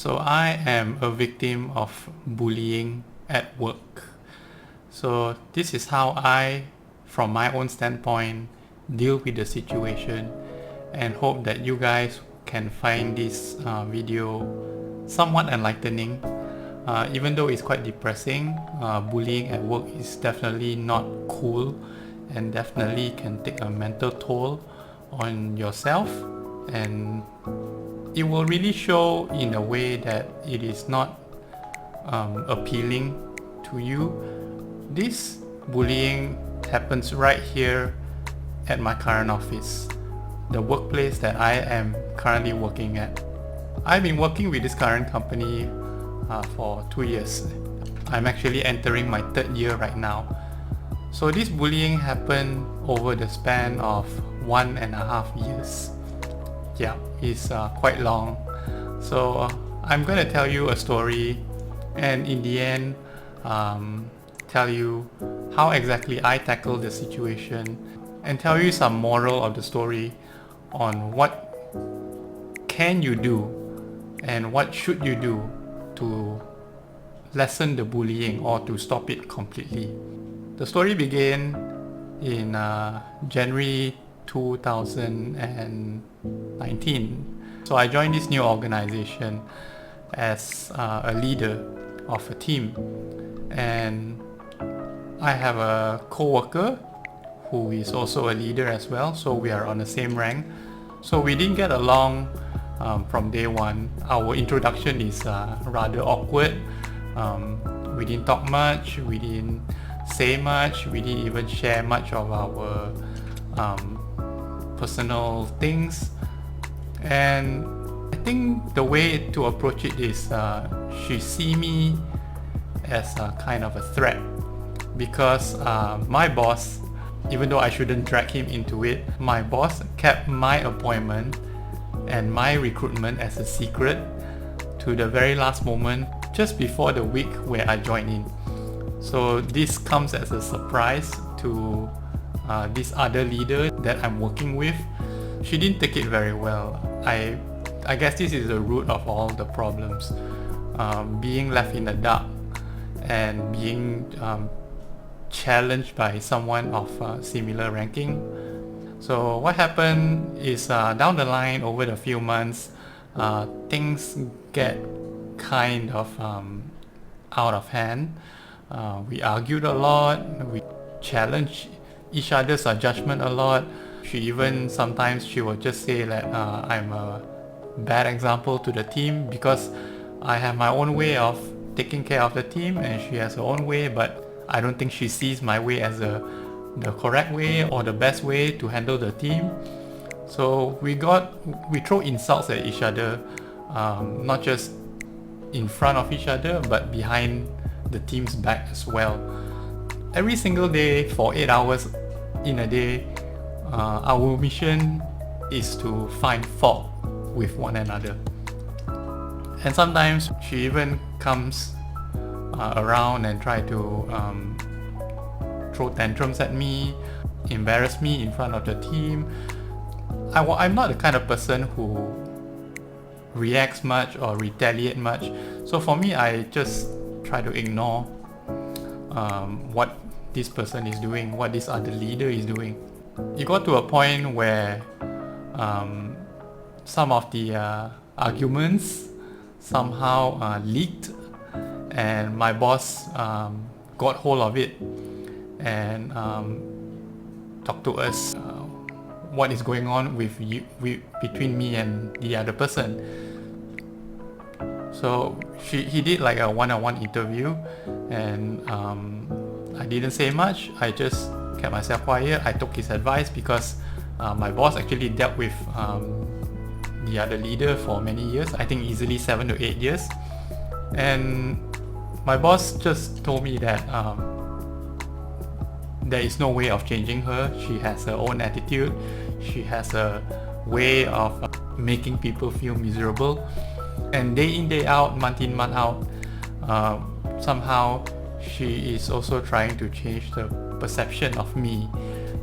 So I am a victim of bullying at work. So this is how I, from my own standpoint, deal with the situation, and hope that you guys can find this video somewhat enlightening. Even though it's quite depressing, bullying at work is definitely not cool and definitely can take a mental toll on yourself, and it will really show in a way that it is not appealing to you. This bullying happens right here at my current office, the workplace that I am currently working at. I've been working with this current company for 2 years. I'm actually entering my 3rd year right now. So this bullying happened over the span of 1.5 years. Yeah, it's quite long. So I'm gonna tell you a story, and in the end tell you how exactly I tackled the situation, and tell you some moral of the story on what can you do and what should you do to lessen the bullying or to stop it completely. The story began in January 2019. So I joined this new organization as a leader of a team, and I have a co-worker who is also a leader as well, so we are on the same rank. So we didn't get along from day one. Our introduction is rather awkward. We didn't talk much, we didn't say much, we didn't even share much of our personal things. And I think the way to approach it is she see me as a kind of a threat, because my boss, even though I shouldn't drag him into it, my boss kept my appointment and my recruitment as a secret to the very last moment, just before the week where I joined in. So this comes as a surprise to this other leader that I'm working with. She didn't take it very well. I guess this is the root of all the problems. Being left in the dark and being challenged by someone of similar ranking. So what happened is down the line, over the few months, things get kind of out of hand. We argued a lot, we challenged each other's judgment a lot. She would just say that I'm a bad example to the team because I have my own way of taking care of the team and she has her own way, but I don't think she sees my way as the correct way or the best way to handle the team. So we throw insults at each other, not just in front of each other but behind the team's back as well. Every single day for 8 hours in a day, our mission is to find fault with one another. And sometimes she even comes around and try to throw tantrums at me, embarrass me in front of the team. I'm not the kind of person who reacts much or retaliate much. So for me, I just try to ignore what this person is doing, what this other leader is doing. It got to a point where some of the arguments somehow leaked, and my boss got hold of it and talked to us what is going on between me and the other person. So he did like a one-on-one interview, and I didn't say much. I just kept myself quiet. I took his advice because my boss actually dealt with the other leader for many years, I think easily 7 to 8 years. And my boss just told me that there is no way of changing her. She has her own attitude. She has a way of making people feel miserable. And day in, day out, month in, month out, somehow she is also trying to change the perception of me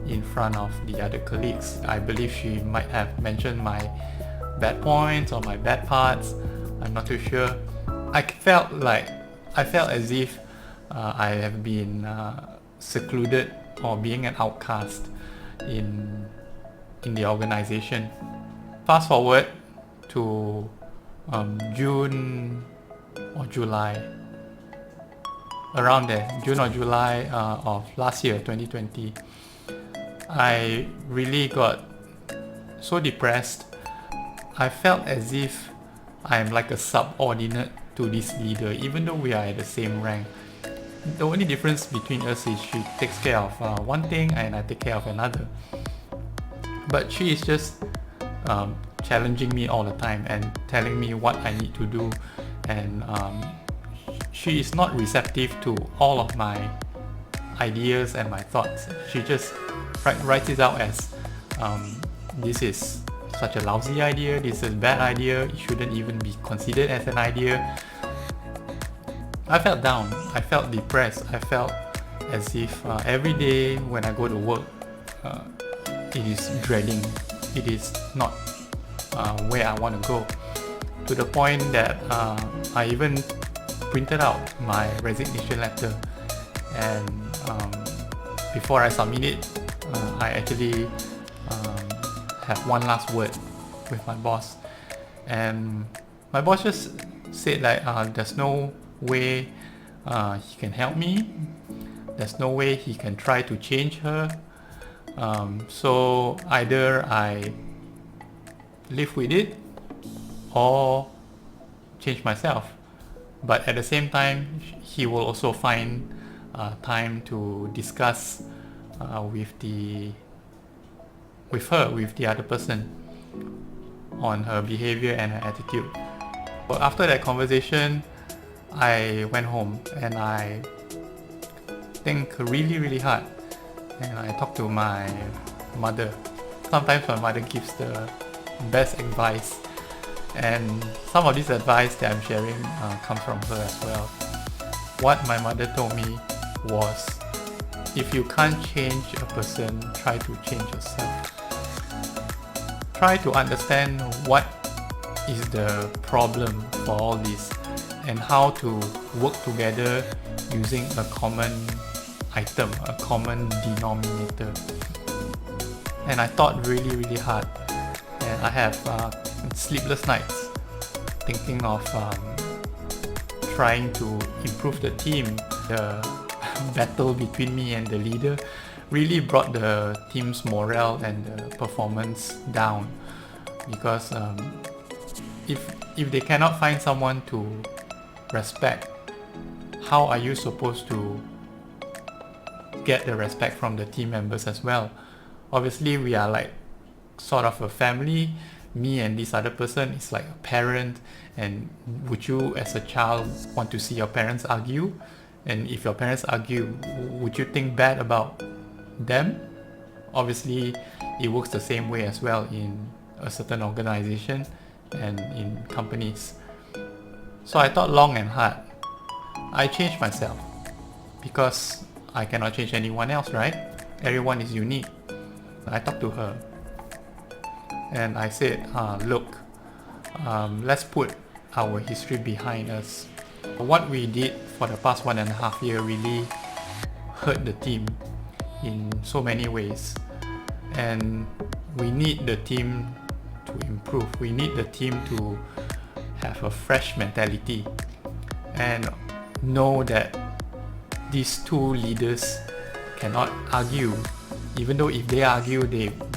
in front of the other colleagues. I believe she might have mentioned my bad points or my bad parts, I'm not too sure. I felt as if I have been secluded or being an outcast in the organization. Fast forward to June or July, around there, June or July of last year, 2020, I really got so depressed. I felt as if I'm like a subordinate to this leader, even though we are at the same rank. The only difference between us is she takes care of one thing and I take care of another. But she is just challenging me all the time and telling me what I need to do, and she is not receptive to all of my ideas and my thoughts. She just writes it out as this is such a lousy idea, this is a bad idea, it shouldn't even be considered as an idea. I felt down, I felt depressed, I felt as if every day when I go to work, it is dreading, it is not where I want to go, to the point that I even printed out my resignation letter, and before I submit it, I actually have one last word with my boss, and my boss just said like there's no way he can help me, there's no way he can try to change her, so either I live with it or change myself. But at the same time, he will also find time to discuss with the other person on her behavior and her attitude. But after that conversation, I went home and I think really hard, and I talked to my mother. Sometimes my mother gives the best advice, and some of this advice that I'm sharing comes from her as well. What my mother told me was, if you can't change a person, try to change yourself. Try to understand what is the problem for all this and how to work together using a common item, a common denominator. And I thought really hard, and I have sleepless nights thinking of trying to improve the team. The battle between me and the leader really brought the team's morale and the performance down, because if they cannot find someone to respect, how are you supposed to get the respect from the team members as well? Obviously we are like sort of a family. Me and this other person is like a parent, and would you as a child want to see your parents argue? And if your parents argue, would you think bad about them? Obviously it works the same way as well in a certain organization and in companies. So I thought long and hard. I changed myself because I cannot change anyone else, right? Everyone is unique. I talked to her and I said, look, let's put our history behind us. What we did for the past 1.5 years really hurt the team in so many ways, and we need the team to improve. We need the team to have a fresh mentality and know that these two leaders cannot argue, even though if they argue,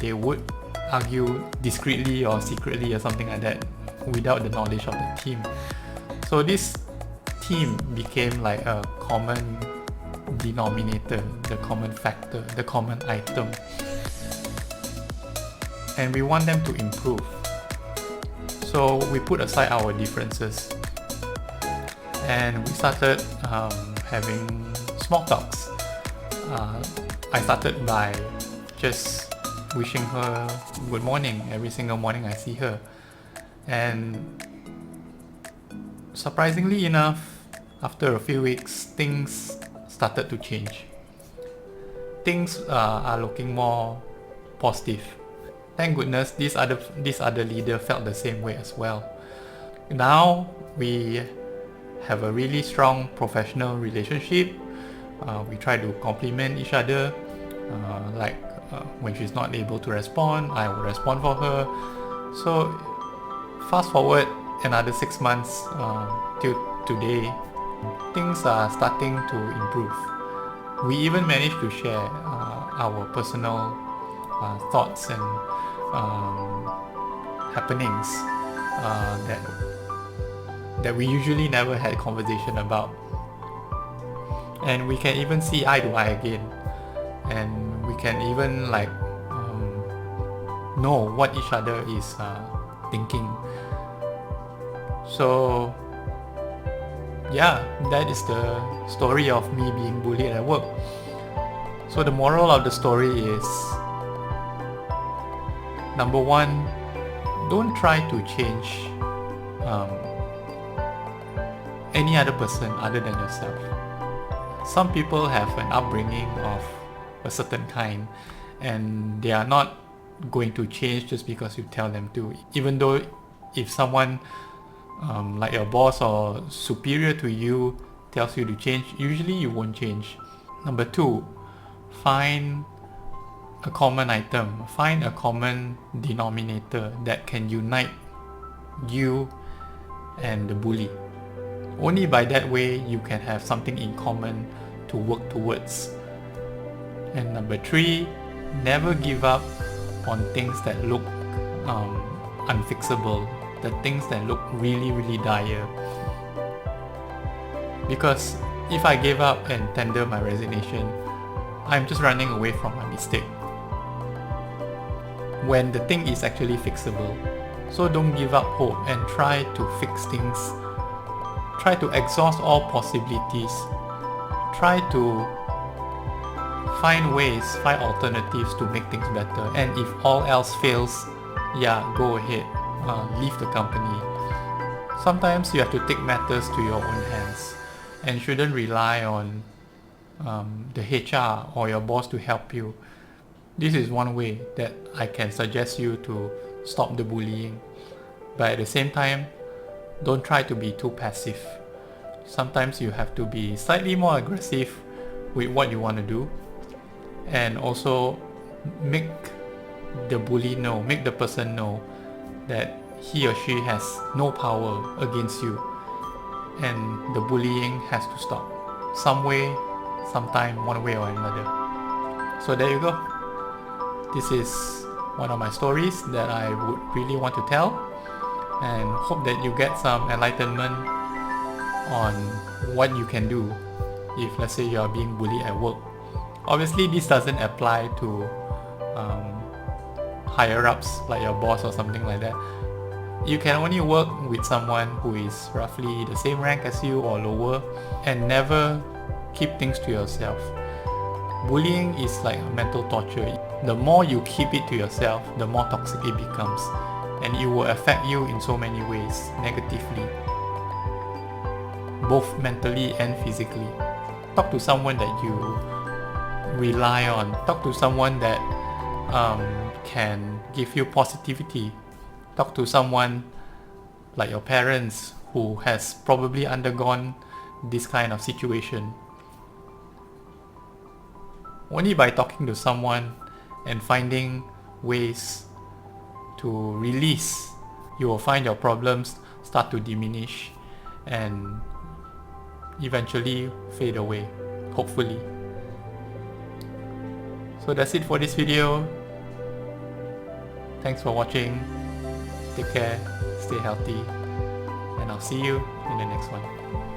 they would argue discreetly or secretly or something like that without the knowledge of the team. So this team became like a common denominator, the common factor, the common item, and we want them to improve. So we put aside our differences and we started having small talks. I started by just wishing her good morning every single morning I see her, and surprisingly enough, after a few weeks, things started to change. Things are looking more positive. Thank goodness this other leader felt the same way as well. Now we have a really strong professional relationship. We try to complement each other. When she's not able to respond, I will respond for her. So fast forward another 6 months till today, things are starting to improve. We even managed to share our personal thoughts and happenings that we usually never had conversation about. And we can even see eye to eye again, and we can even know what each other is thinking. So yeah, that is the story of me being bullied at work. So the moral of the story is, number one, don't try to change any other person other than yourself. Some people have an upbringing of a certain kind, and they are not going to change just because you tell them to. Even though if someone like your boss or superior to you tells you to change, usually you won't change. Number two, find a common item, find a common denominator that can unite you and the bully. Only by that way you can have something in common to work towards. And number three, never give up on things that look unfixable, the things that look really, really dire. Because if I gave up and tender my resignation, I'm just running away from my mistake, when the thing is actually fixable. So don't give up hope and try to fix things. Try to exhaust all possibilities. Try to find ways, find alternatives to make things better. And if all else fails, yeah, go ahead, leave the company. Sometimes you have to take matters to your own hands and shouldn't rely on the HR or your boss to help you. This is one way that I can suggest you to stop the bullying. But at the same time, don't try to be too passive. Sometimes you have to be slightly more aggressive with what you want to do, and also make the bully know, make the person know that he or she has no power against you, and the bullying has to stop some way, sometime, one way or another. So there you go. This is one of my stories that I would really want to tell, and hope that you get some enlightenment on what you can do if, let's say, you are being bullied at work. Obviously this doesn't apply to higher ups like your boss or something like that. You can only work with someone who is roughly the same rank as you or lower, and never keep things to yourself. Bullying is like mental torture. The more you keep it to yourself, the more toxic it becomes, and it will affect you in so many ways negatively, both mentally and physically. Talk to someone that you rely on. Talk to someone that can give you positivity. Talk to someone like your parents who has probably undergone this kind of situation. Only by talking to someone and finding ways to release, you will find your problems start to diminish and eventually fade away, hopefully. So that's it for this video. Thanks for watching. Take care, stay healthy, and I'll see you in the next one.